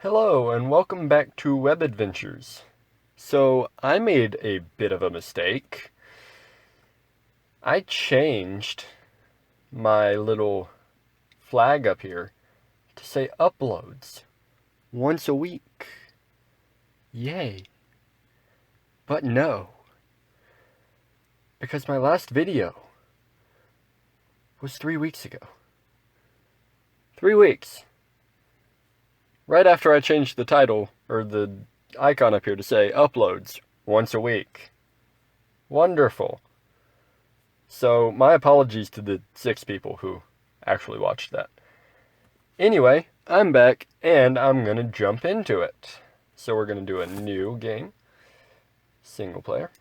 Hello and welcome back to Web Adventures. So I made a bit of a mistake. I changed my little flag up here to say uploads once a week. Yay. But no, because my last video was 3 weeks ago. 3 weeks. Right after I changed the title, or the icon up here to say uploads once a week. Wonderful. So, my apologies to the 6 people who actually watched that. Anyway, I'm back, and I'm gonna jump into it. So we're gonna do a new game. Single player.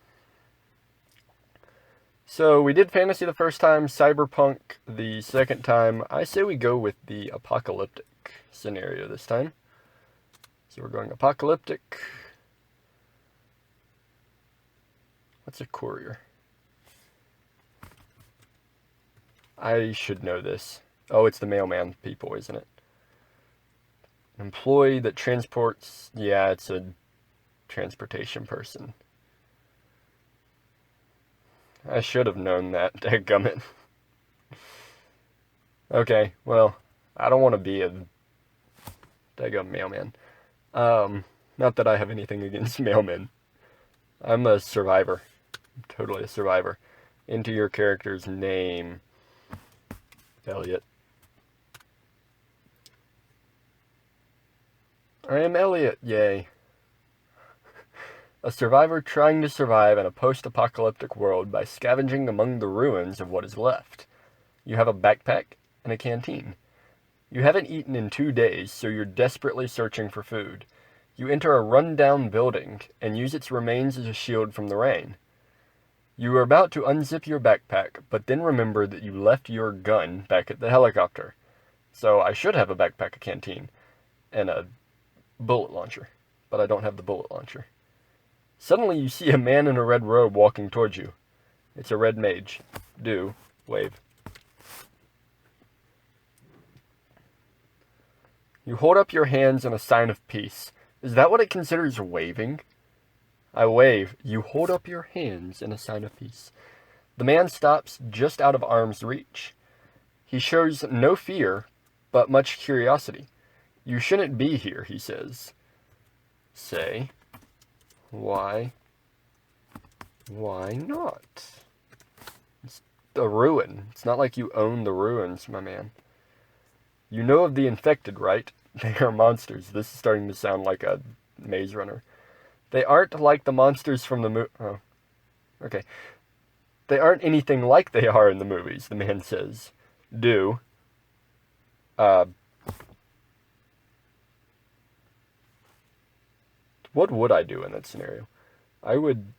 So, we did fantasy the first time, cyberpunk the second time. I say we go with the apocalyptic scenario this time. So we're going apocalyptic. What's a courier? I should know this. Oh, it's the mailman people, isn't it? An employee that transports... Yeah, it's a transportation person. I should have known that, dadgummit. Okay, well, I don't want to be a daggum mailman. Not that I have anything against mailmen. I'm a survivor. I'm totally a survivor. Enter your character's name. Elliot. I am Elliot, yay. A survivor trying to survive in a post-apocalyptic world by scavenging among the ruins of what is left. You have a backpack and a canteen. You haven't eaten in 2 days, so you're desperately searching for food. You enter a run-down building and use its remains as a shield from the rain. You are about to unzip your backpack, but then remember that you left your gun back at the helicopter. So I should have a backpack, a canteen, and a bullet launcher, but I don't have the bullet launcher. Suddenly you see a man in a red robe walking towards you. It's a red mage. Do wave. You hold up your hands in a sign of peace. Is that what it considers waving? I wave. You hold up your hands in a sign of peace. The man stops just out of arm's reach. He shows no fear, but much curiosity. You shouldn't be here, he says. Say, why not? It's a ruin. It's not like you own the ruins, my man. You know of the infected, right? They are monsters. This is starting to sound like a Maze Runner. They aren't like the monsters from the Oh, okay. They aren't anything like they are in the movies, the man says. Do. What would I do in that scenario? I would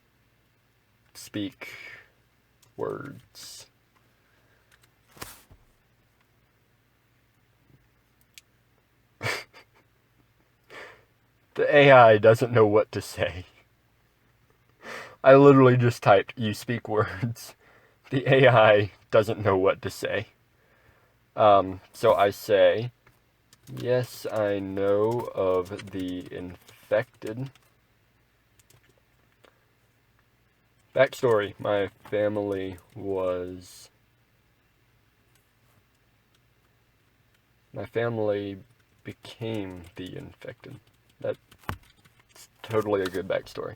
speak words. The AI doesn't know what to say. I literally just typed, you speak words. The AI doesn't know what to say. So I say, yes, I know of the infected. Backstory, my family became the infected. That's totally a good backstory.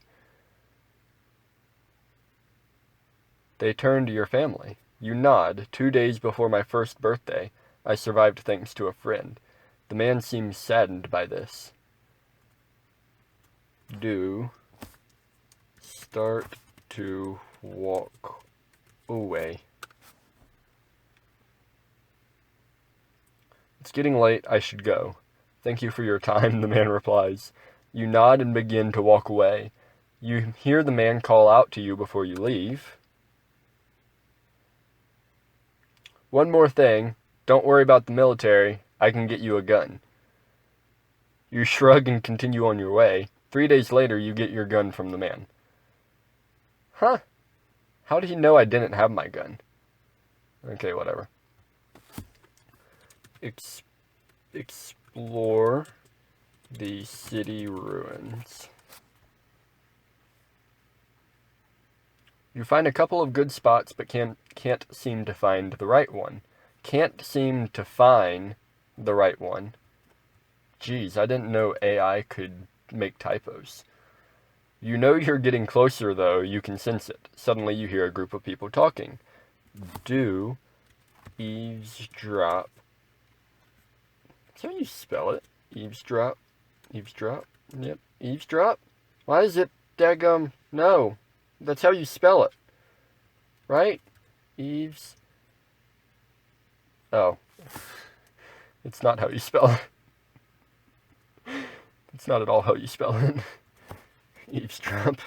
They turned to your family. You nod. 2 days before my first birthday, I survived thanks to a friend. The man seems saddened by this. Do start to walk away. It's getting late, I should go. Thank you for your time, the man replies. You nod and begin to walk away. You hear the man call out to you before you leave. One more thing, don't worry about the military, I can get you a gun. You shrug and continue on your way. 3 days later, you get your gun from the man. Huh? How did he know I didn't have my gun? Okay, whatever. Explore the city ruins. You find a couple of good spots, but can't seem to find the right one. Can't seem to find the right one. Geez, I didn't know AI could make typos. You know you're getting closer, though. You can sense it. Suddenly you hear a group of people talking. Do eavesdrop. That's how you spell it. Eavesdrop. Eavesdrop. Yep. Eavesdrop. Why is it daggum? No. That's how you spell it. Right? Eaves. Oh. It's not how you spell it. It's not at all how you spell it. Eavesdrop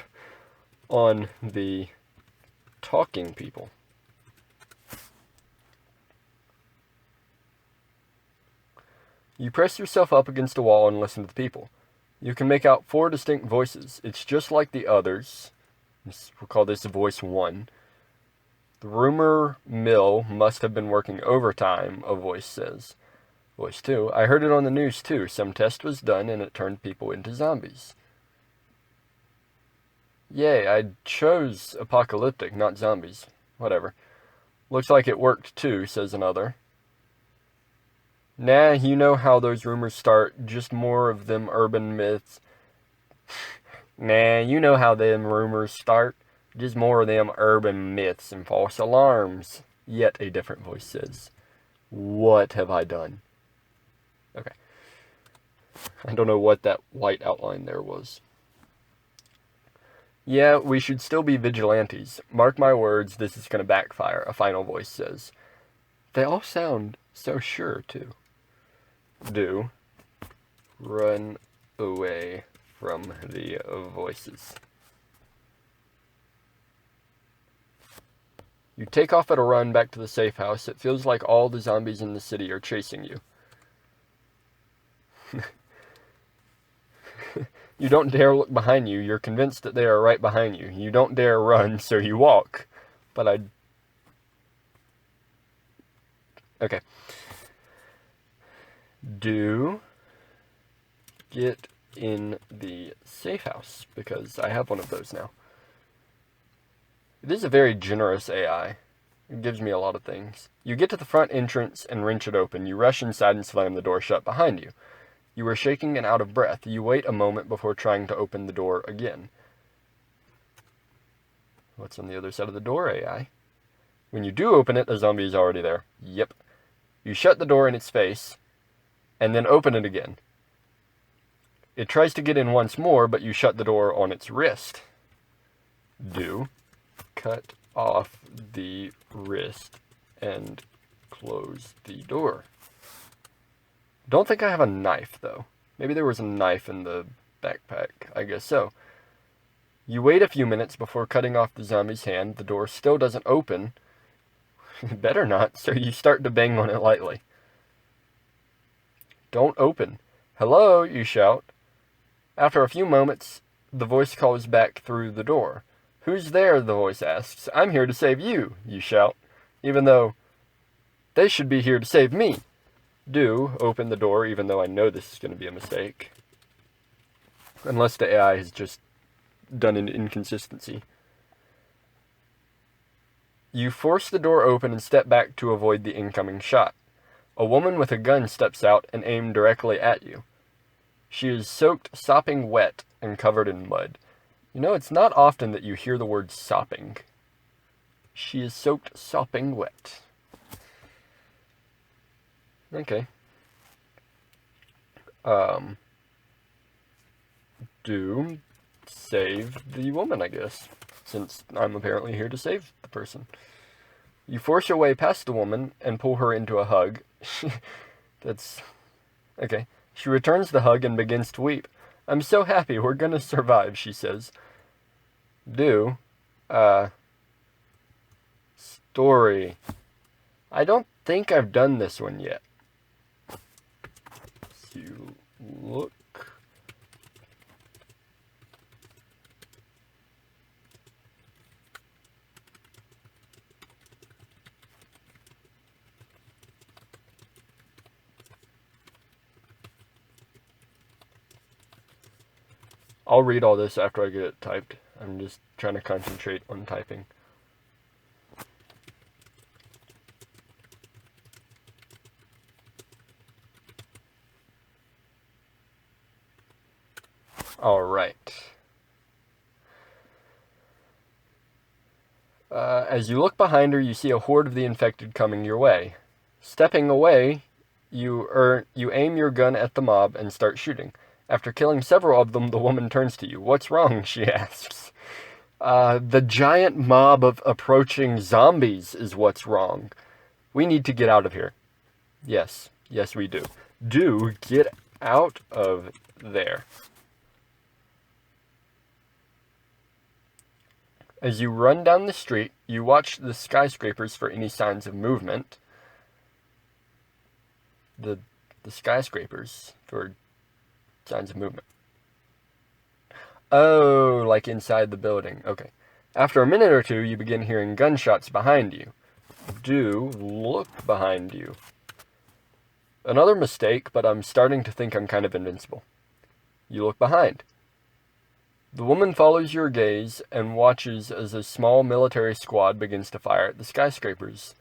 on the talking people. You press yourself up against a wall and listen to the people. You can make out 4 distinct voices. It's just like the others. We'll call this voice 1. The rumor mill must have been working overtime, a voice says. Voice 2. I heard it on the news too. Some test was done and it turned people into zombies. Yay, I chose apocalyptic, not zombies. Whatever. Looks like it worked too, says another. Nah, you know how those rumors start. Just more of them urban myths. Nah, you know how them rumors start. Just more of them urban myths and false alarms. Yet a different voice says. What have I done? Okay. I don't know what that white outline there was. Yeah, we should still be vigilantes. Mark my words, this is going to backfire, a final voice says. They all sound so sure, too. Do run away from the voices. You take off at a run back to the safe house. It feels like all the zombies in the city are chasing you. You don't dare look behind you. You're convinced that they are right behind you. You don't dare run, so you walk. But Okay. Do get in the safe house, because I have one of those now. It is a very generous AI. It gives me a lot of things. You get to the front entrance and wrench it open. You rush inside and slam the door shut behind you. You are shaking and out of breath. You wait a moment before trying to open the door again. What's on the other side of the door, AI? When you do open it, the zombie is already there. Yep. You shut the door in its face, and then open it again. It tries to get in once more, but you shut the door on its wrist. Do cut off the wrist and close the door. Don't think I have a knife, though. Maybe there was a knife in the backpack. I guess so. You wait a few minutes before cutting off the zombie's hand. The door still doesn't open. Better not, so you start to bang on it lightly. Don't open. Hello, you shout. After a few moments, the voice calls back through the door. Who's there, the voice asks. I'm here to save you, you shout, even though they should be here to save me. Do open the door, even though I know this is going to be a mistake. Unless the AI has just done an inconsistency. You force the door open and step back to avoid the incoming shot. A woman with a gun steps out and aims directly at you. She is soaked, sopping wet, and covered in mud. You know, it's not often that you hear the word sopping. She is soaked, sopping wet. Okay. Do save the woman, I guess, since I'm apparently here to save the person. You force your way past the woman and pull her into a hug. That's... okay. She returns the hug and begins to weep. I'm so happy, we're gonna survive, she says. Do, story. I don't think I've done this one yet. You look. I'll read all this after I get it typed. I'm just trying to concentrate on typing. Alright. As you look behind her, you see a horde of the infected coming your way. Stepping away, you aim your gun at the mob and start shooting. After killing several of them, the woman turns to you. "What's wrong?" she asks. The giant mob of approaching zombies is what's wrong. We need to get out of here. Yes, we do. Do get out of there. As you run down the street, you watch the skyscrapers for any signs of movement. The skyscrapers for signs of movement. Oh, like inside the building. Okay. After a minute or two, you begin hearing gunshots behind you. Do look behind you. Another mistake, but I'm starting to think I'm kind of invincible. You look behind. The woman follows your gaze and watches as a small military squad begins to fire at the skyscrapers.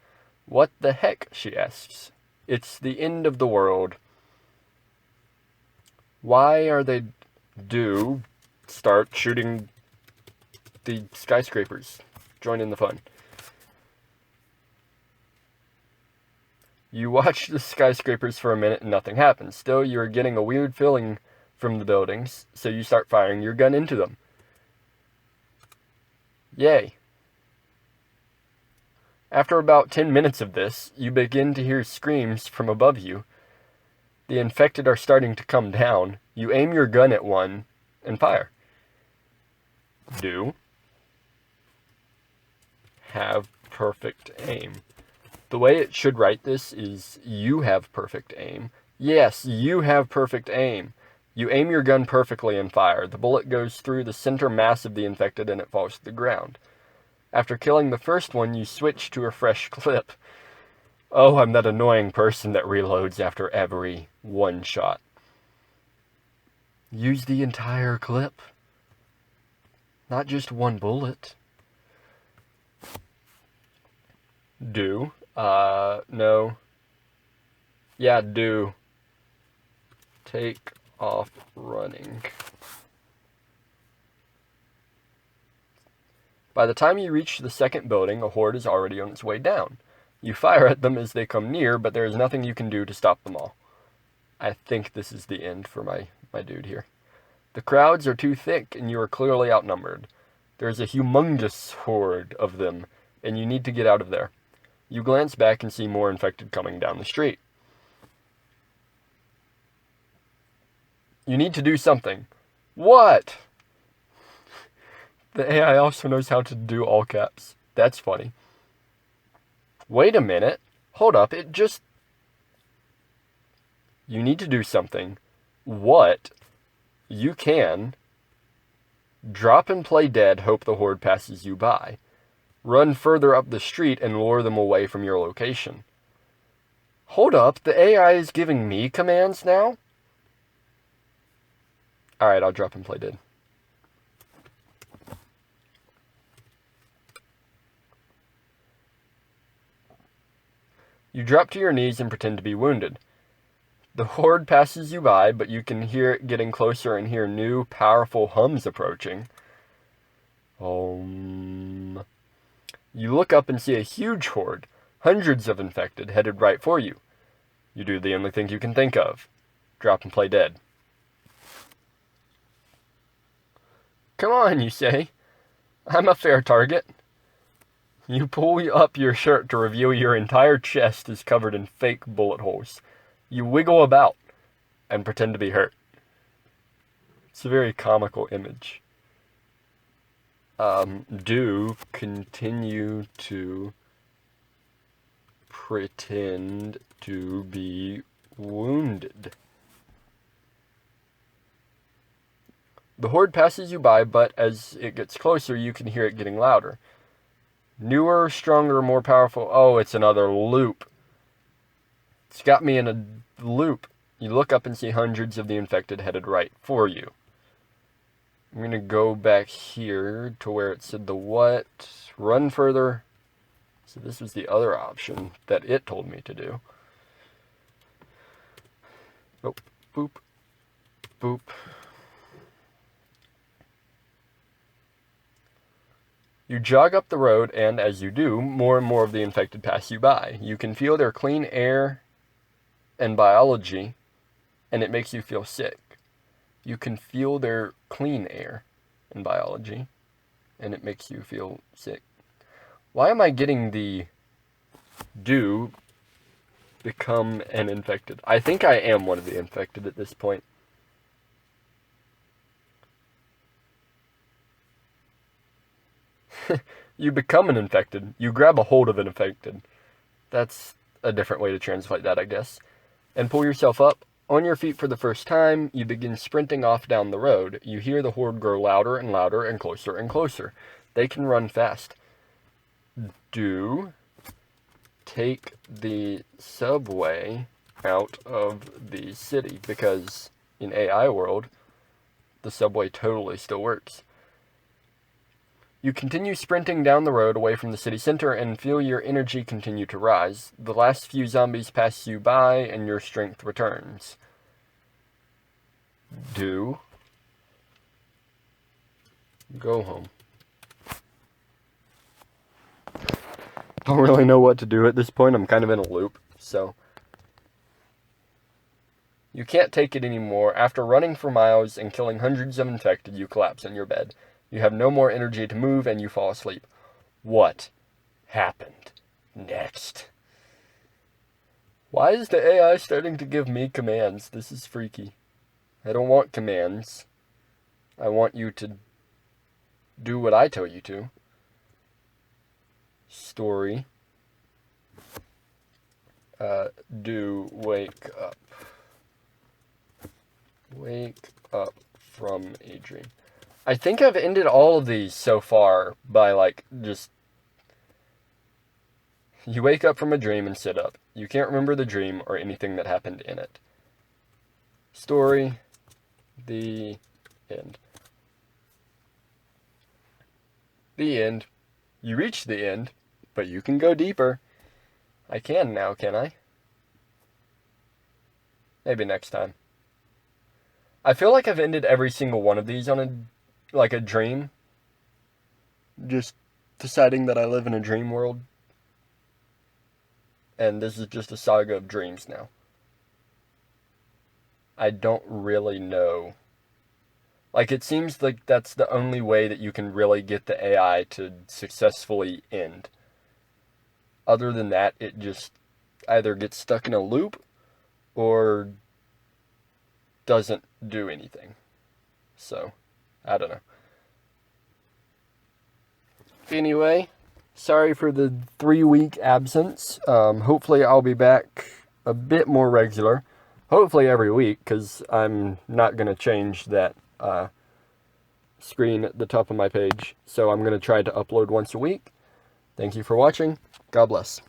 "What the heck?" she asks. "It's the end of the world." Why are they start shooting the skyscrapers? Join in the fun. You watch the skyscrapers for a minute and nothing happens. Still, you are getting a weird feeling from the buildings, so you start firing your gun into them. Yay. After about 10 minutes of this, you begin to hear screams from above you. The infected are starting to come down. You aim your gun at one and fire. Do have perfect aim. The way it should write this is you have perfect aim. Yes, you have perfect aim. You aim your gun perfectly and fire. The bullet goes through the center mass of the infected and it falls to the ground. After killing the first one, you switch to a fresh clip. Oh, I'm that annoying person that reloads after every one shot. Use the entire clip. Not just one bullet. Do. No. Yeah, do. Take off running. By the time you reach the second building, a horde is already on its way down. You fire at them as they come near, but there is nothing you can do to stop them all. I think this is the end for my dude here. The crowds are too thick, and you are clearly outnumbered. There is a humongous horde of them, and you need to get out of there. You glance back and see more infected coming down the street. You need to do something. What? The AI also knows how to do all caps. That's funny. Wait a minute. Hold up, You need to do something. What? You can. Drop and play dead, hope the horde passes you by. Run further up the street and lure them away from your location. Hold up, the AI is giving me commands now? Alright, I'll drop and play dead. You drop to your knees and pretend to be wounded. The horde passes you by, but you can hear it getting closer and hear new, powerful hums approaching. You look up and see a huge horde, hundreds of infected, headed right for you. You do the only thing you can think of. Drop and play dead. Come on, you say. I'm a fair target. You pull up your shirt to reveal your entire chest is covered in fake bullet holes. You wiggle about and pretend to be hurt. It's a very comical image. Do continue to pretend to be wounded. The horde passes you by, but as it gets closer, you can hear it getting louder. Newer, stronger, more powerful. Oh, it's another loop. It's got me in a loop. You look up and see hundreds of the infected headed right for you. I'm going to go back here to where it said the what, run further. So this was the other option that it told me to do. Oh, boop, boop. You jog up the road, and as you do, more and more of the infected pass you by. You can feel their clean air and biology, and it makes you feel sick. You can feel their clean air and biology, and it makes you feel sick. Why am I getting the do become an infected? I think I am one of the infected at this point. You become an infected. You grab a hold of an infected. That's a different way to translate that, I guess. And pull yourself up. On your feet for the first time, you begin sprinting off down the road. You hear the horde grow louder and louder and closer and closer. They can run fast. Do take the subway out of the city, because in AI world, the subway totally still works. You continue sprinting down the road away from the city center and feel your energy continue to rise. The last few zombies pass you by and your strength returns. Do go home. Don't really know what to do at this point. I'm kind of in a loop, so. You can't take it anymore. After running for miles and killing hundreds of infected, you collapse in your bed. You have no more energy to move and you fall asleep. What happened next? Why is the AI starting to give me commands? This is freaky. I don't want commands. I want you to do what I tell you to. Story. Do wake up. Wake up from a dream. I think I've ended all of these so far by, like, just... You wake up from a dream and sit up. You can't remember the dream or anything that happened in it. Story. The end. The end. You reach the end, but you can go deeper. I can now, can I? Maybe next time. I feel like I've ended every single one of these on a dream. Just deciding that I live in a dream world. And this is just a saga of dreams now. I don't really know. Like, it seems like that's the only way that you can really get the AI to successfully end. Other than that, it just either gets stuck in a loop or doesn't do anything. So, I don't know. Anyway, sorry for the 3-week absence. Hopefully I'll be back a bit more regular. Hopefully every week, because I'm not going to change that screen at the top of my page. So I'm going to try to upload once a week. Thank you for watching. God bless.